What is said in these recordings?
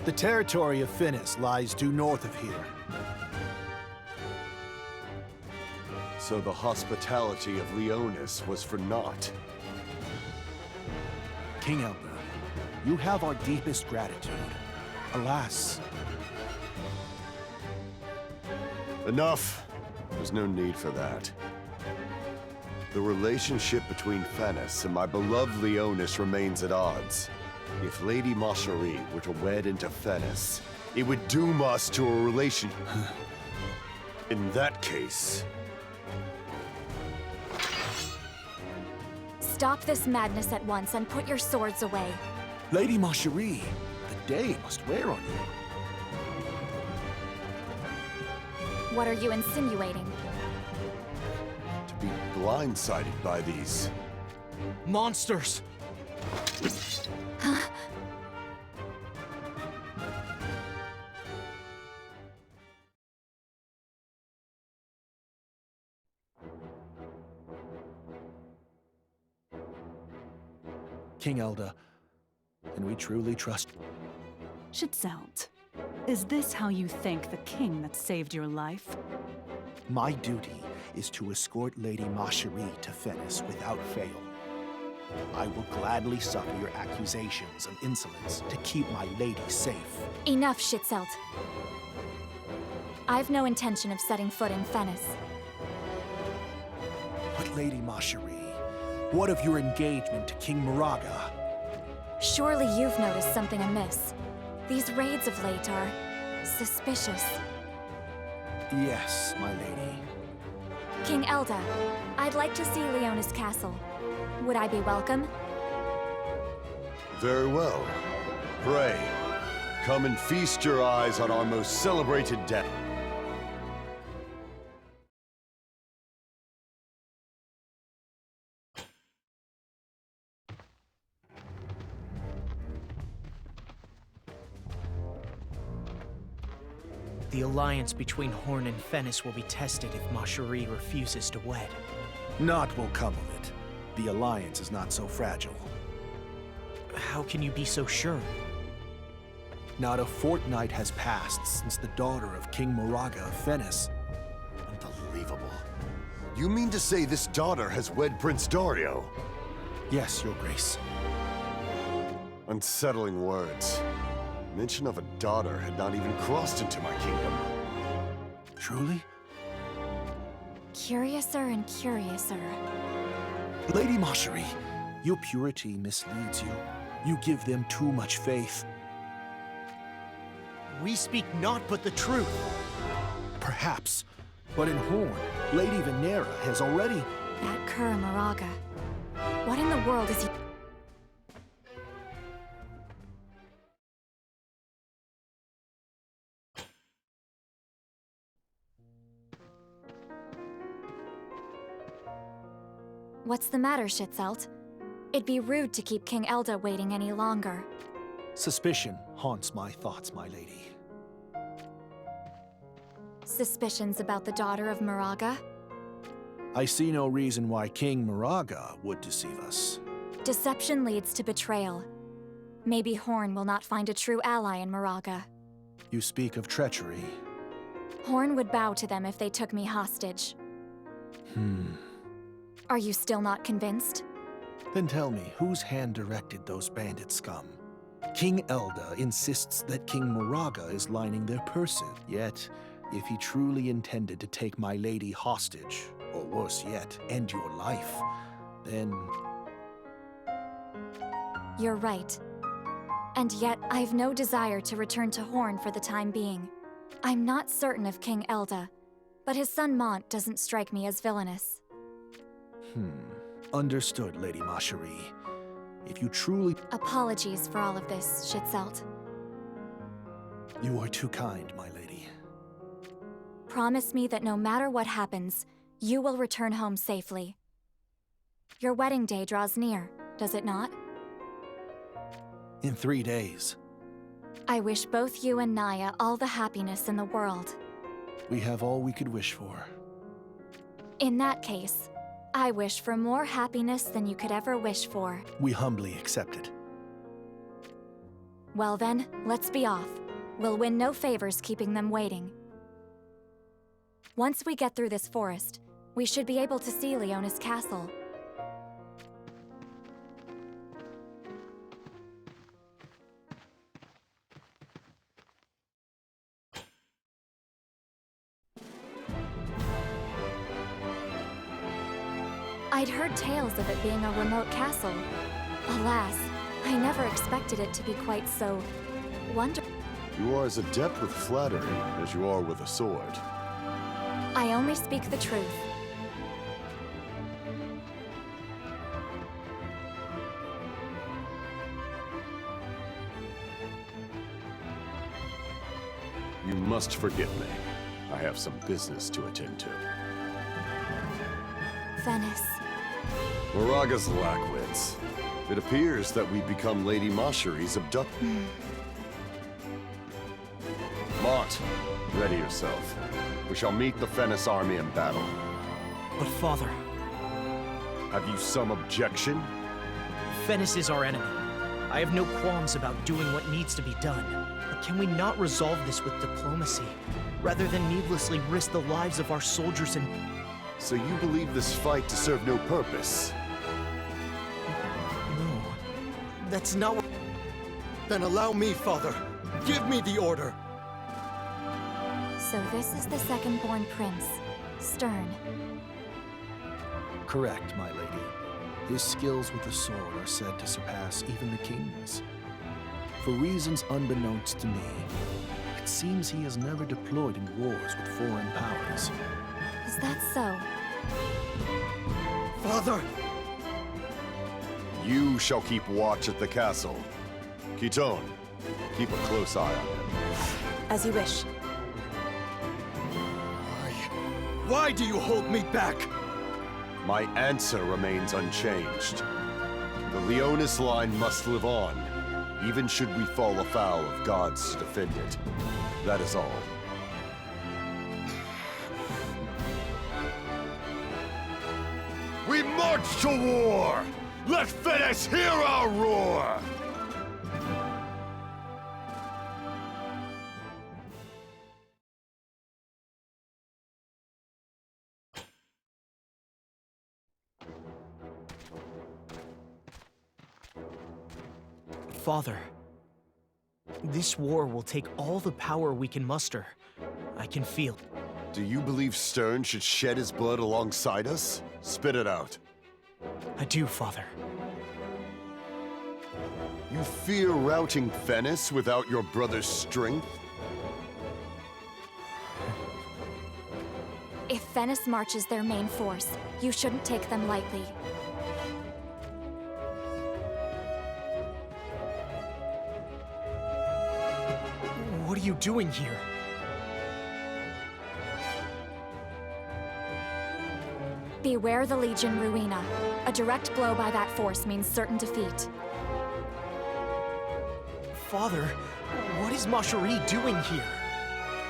The territory of Finis lies due north of here. So the hospitality of Leonis was for naught. King Elde, you have our deepest gratitude. Alas. Enough. There's no need for that. The relationship between Finis and my beloved Leonis remains at odds. If Lady Marjorie were to wed into Finis, it would doom us to a relation. In that case... Stop this madness at once and put your swords away. Lady Marjorie, the day must wear on you. What are you insinuating? To be blindsided by these... monsters! King Elde, can we truly trust? Schützelt, is this how you thank the king that saved your life? My duty is to escort Lady Marjorie to Finis without fail. I will gladly suffer your accusations of insolence to keep my lady safe. Enough, Schützelt. I've no intention of setting foot in Finis. But Lady Marjorie, what of your engagement to King Muraga? Surely you've noticed something amiss. These raids of late are suspicious. Yes, my lady. King Elde, I'd like to see Leonis Castle. Would I be welcome? Very well. Pray, come and feast your eyes on our most celebrated death. The alliance between Horn and Finis will be tested if Marjorie refuses to wed. Naught will come of it. The alliance is not so fragile. How can you be so sure? Not a fortnight has passed since the daughter of King Muraga of Finis. Unbelievable. You mean to say this daughter has wed Prince Dario? Yes, Your Grace. Unsettling words. Mention of a daughter had not even crossed into my kingdom. Truly? Curiouser and curiouser. Lady Marjorie, your purity misleads you. You give them too much faith. We speak naught but the truth. Perhaps. But in Horn, Lady Venera has already... That cur Muraga. What in the world is he... What's the matter, Schützelt? It'd be rude to keep King Elde waiting any longer. Suspicion haunts my thoughts, my lady. Suspicions about the daughter of Muraga? I see no reason why King Muraga would deceive us. Deception leads to betrayal. Maybe Horn will not find a true ally in Muraga. You speak of treachery. Horn would bow to them if they took me hostage. Are you still not convinced? Then tell me, whose hand directed those bandit scum? King Elde insists that King Muraga is lining their purses. Yet, if he truly intended to take my lady hostage, or worse yet, end your life, then... You're right. And yet, I've no desire to return to Horn for the time being. I'm not certain of King Elde, but his son Mont doesn't strike me as villainous. Understood, Lady Marjorie. If you truly... Apologies for all of this, Schützelt. You are too kind, my lady. Promise me that no matter what happens, you will return home safely. Your wedding day draws near, does it not? In 3 days. I wish both you and Naya all the happiness in the world. We have all we could wish for. In that case, I wish for more happiness than you could ever wish for. We humbly accept it. Well then, let's be off. We'll win no favors keeping them waiting. Once we get through this forest, we should be able to see Leonis Castle. I'd heard tales of it being a remote castle. Alas, I never expected it to be quite so wonderful. You are as adept with flattery as you are with a sword. I only speak the truth. You must forgive me. I have some business to attend to. Venice. Muraga's lackwits. It appears that we've become Lady Mashari's abductor. Mont, ready yourself. We shall meet the Fennis army in battle. But father, Have you some objection? Fennis is our enemy. I have no qualms about doing what needs to be done. But can we not resolve this with diplomacy, rather than needlessly risk the lives of our soldiers and... So you believe this fight to serve no purpose? No, that's not what... Then allow me, Father. Give me the order. So this is the second-born prince, Stern. Correct, my lady. His skills with the sword are said to surpass even the king's. For reasons unbeknownst to me, it seems he has never deployed in wars with foreign powers. Is that so? Father! You shall keep watch at the castle. Kiton, keep a close eye on him. As you wish. Why do you hold me back? My answer remains unchanged. The Leonis line must live on, even should we fall afoul of gods to defend it. That is all. We march to war! Let Fennis hear our roar! Father, this war will take all the power we can muster. I can feel. Do you believe Stern should shed his blood alongside us? Spit it out. I do, Father. You fear routing Fennis without your brother's strength? If Venice marches their main force, you shouldn't take them lightly. What are you doing here? Beware the Legion Ruina. A direct blow by that force means certain defeat. Father, what is Mashari doing here?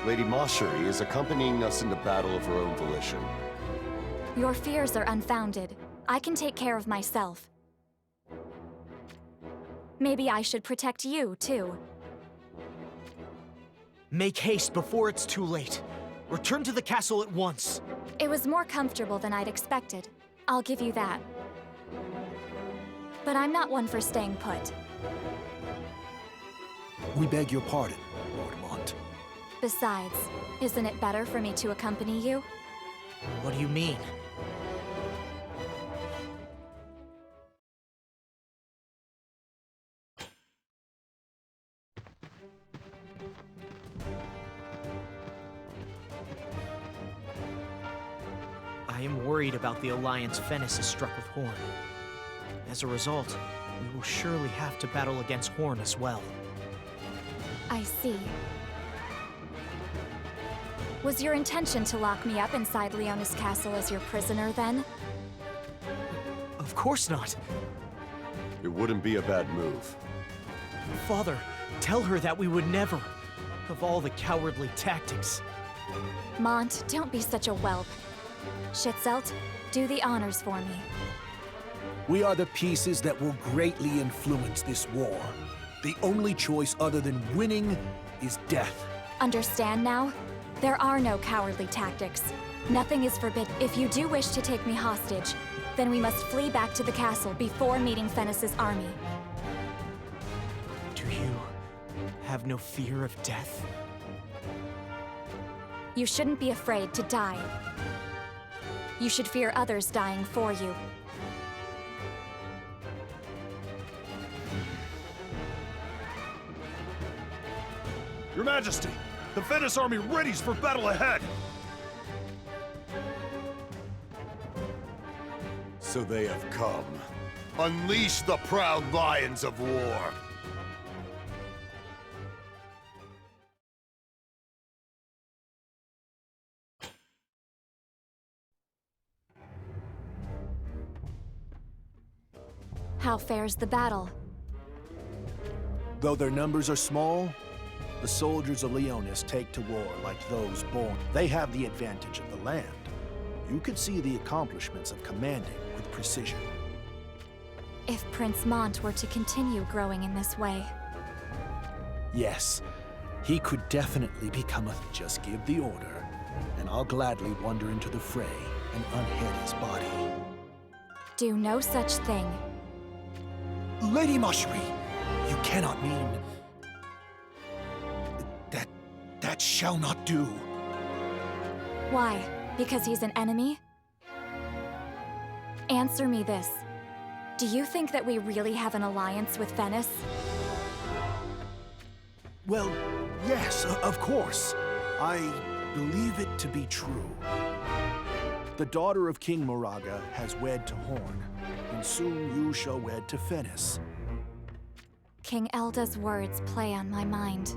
Lady Mashari is accompanying us into battle of her own volition. Your fears are unfounded. I can take care of myself. Maybe I should protect you, too. Make haste before it's too late. Return to the castle at once. It was more comfortable than I'd expected. I'll give you that. But I'm not one for staying put. We beg your pardon, Lord Mont. Besides, isn't it better for me to accompany you? What do you mean? I am worried about the alliance Fennis has struck with Horn. As a result, we will surely have to battle against Horn as well. I see. Was your intention to lock me up inside Leonis Castle as your prisoner, then? Of course not. It wouldn't be a bad move. Father, tell her that we would never. Of all the cowardly tactics. Mont, don't be such a whelp. Schitzelt, do the honors for me. We are the pieces that will greatly influence this war. The only choice other than winning is death. Understand now? There are no cowardly tactics. Nothing is forbidden. If you do wish to take me hostage, then we must flee back to the castle before meeting Fennis's army. Do you have no fear of death? You shouldn't be afraid to die. You should fear others dying for you. Your Majesty, the Venice army readies for battle ahead! So they have come. Unleash the proud lions of war! How fares the battle? Though their numbers are small, the soldiers of Leonis take to war like those born. They have the advantage of the land. You could see the accomplishments of commanding with precision. If Prince Mont were to continue growing in this way. Yes, he could definitely become a... Just give the order, and I'll gladly wander into the fray and unhead his body. Do no such thing. Lady Mashri, you cannot mean... That shall not do. Why? Because he's an enemy? Answer me this. Do you think that we really have an alliance with Venice? Well, yes, of course. I believe it to be true. The daughter of King Muraga has wed to Horn, and soon you shall wed to Venice. King Elda's words play on my mind.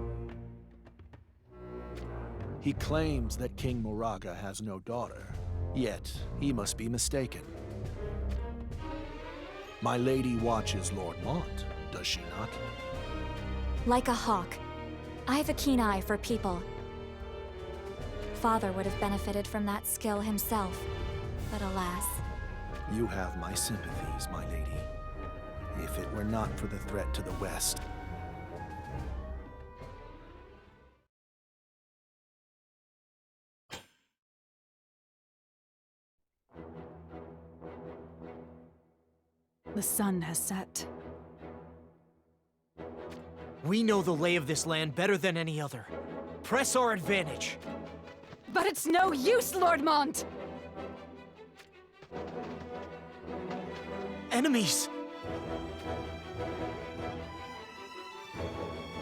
He claims that King Muraga has no daughter, yet he must be mistaken. My lady watches Lord Mont, does she not? Like a hawk. I have a keen eye for people. Father would have benefited from that skill himself, but alas. You have my sympathies, my lady. If it were not for the threat to the west, The sun has set. We know the lay of this land better than any other. Press our advantage. But it's no use, Lord Mont! Enemies!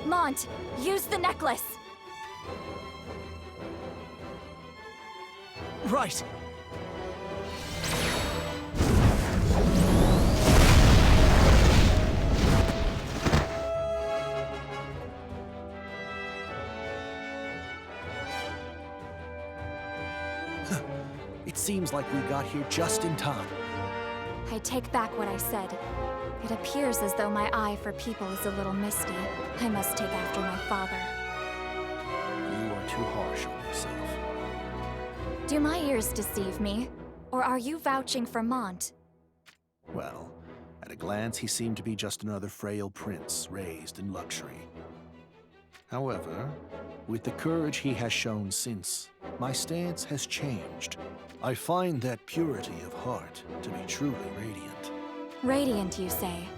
Mont, use the necklace! Right! it seems like we got here just in time. I take back what I said. It appears as though my eye for people is a little misty. I must take after my father. You are too harsh on yourself. Do my ears deceive me? Or are you vouching for Mont? Well, at a glance, he seemed to be just another frail prince raised in luxury. However, with the courage he has shown since, my stance has changed. I find that purity of heart to be truly radiant. Radiant, you say?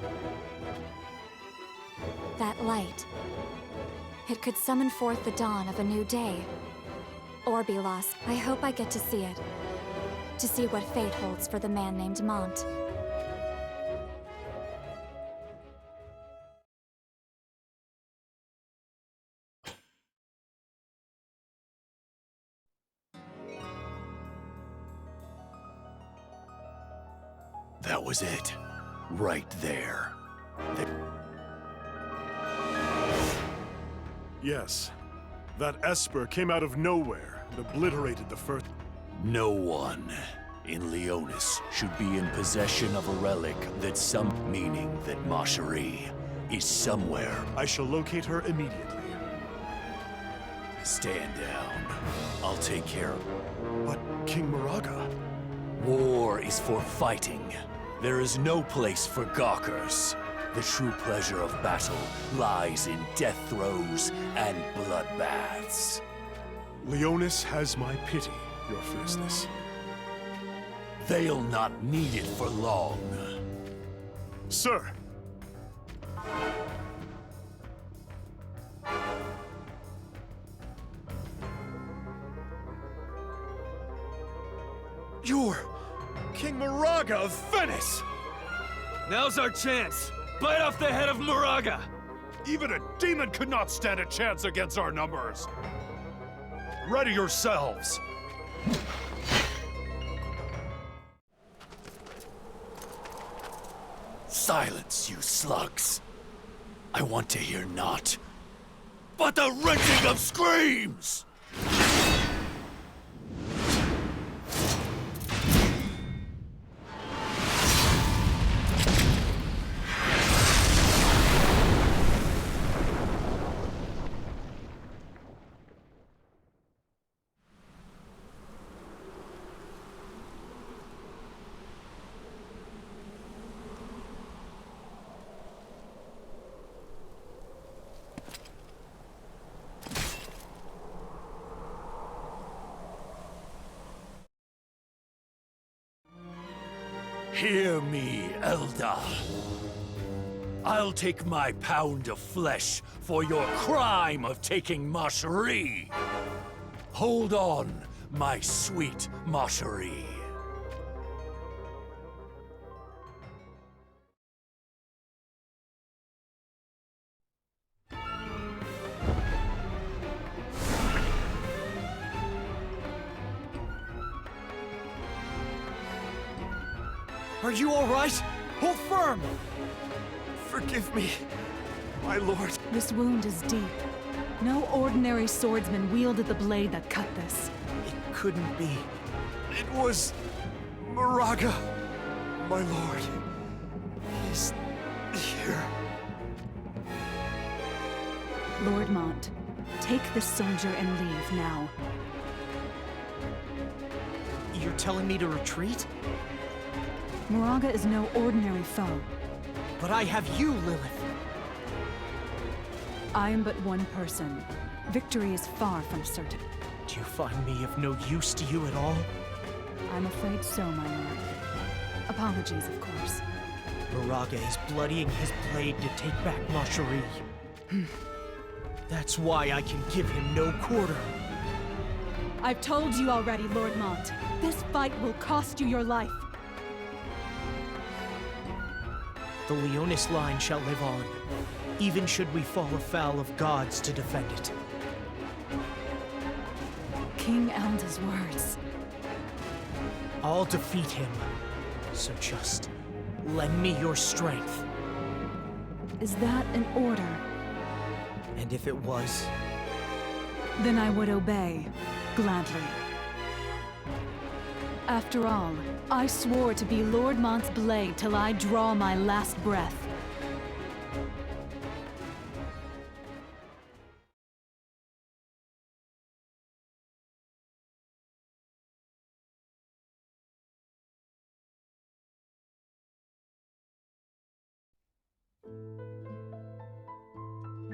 That light. It could summon forth the dawn of a new day. Or be lost. I hope I get to see it. To see what fate holds for the man named Mont. That was it. Right there. Yes. That Esper came out of nowhere and obliterated the first... No one in Leonis should be in possession of a relic that's some meaning that Mashri is somewhere. I shall locate her immediately. Stand down. I'll take care of it. But King Muraga... War is for fighting. There is no place for gawkers. The true pleasure of battle lies in death throes and bloodbaths. Leonis has my pity, your fierceness. They'll not need it for long. Sir! You're King Muraga of Venice! Now's our chance! Bite off the head of Muraga! Even a demon could not stand a chance against our numbers! Ready yourselves! Silence, you slugs! I want to hear naught but the rending of screams! Hear me, Elde. I'll take my pound of flesh for your crime of taking Marcherie. Hold on, my sweet Marcherie. Are you all right? Hold firm! Forgive me, my lord. This wound is deep. No ordinary swordsman wielded the blade that cut this. It couldn't be. It was Muraga, my lord. He's here. Lord Mont, take this soldier and leave now. You're telling me to retreat? Muraga is no ordinary foe. But I have you, Lilith. I am but one person. Victory is far from certain. Do you find me of no use to you at all? I'm afraid so, my lord. Apologies, of course. Muraga is bloodying his blade to take back Marcherie. That's why I can give him no quarter. I've told you already, Lord Mont. This fight will cost you your life. The Leonis line shall live on, even should we fall afoul of gods to defend it. King Elde's words. I'll defeat him, so just lend me your strength. Is that an order? And if it was, Then I would obey, gladly. After all, I swore to be Lord Mont's blade till I draw my last breath.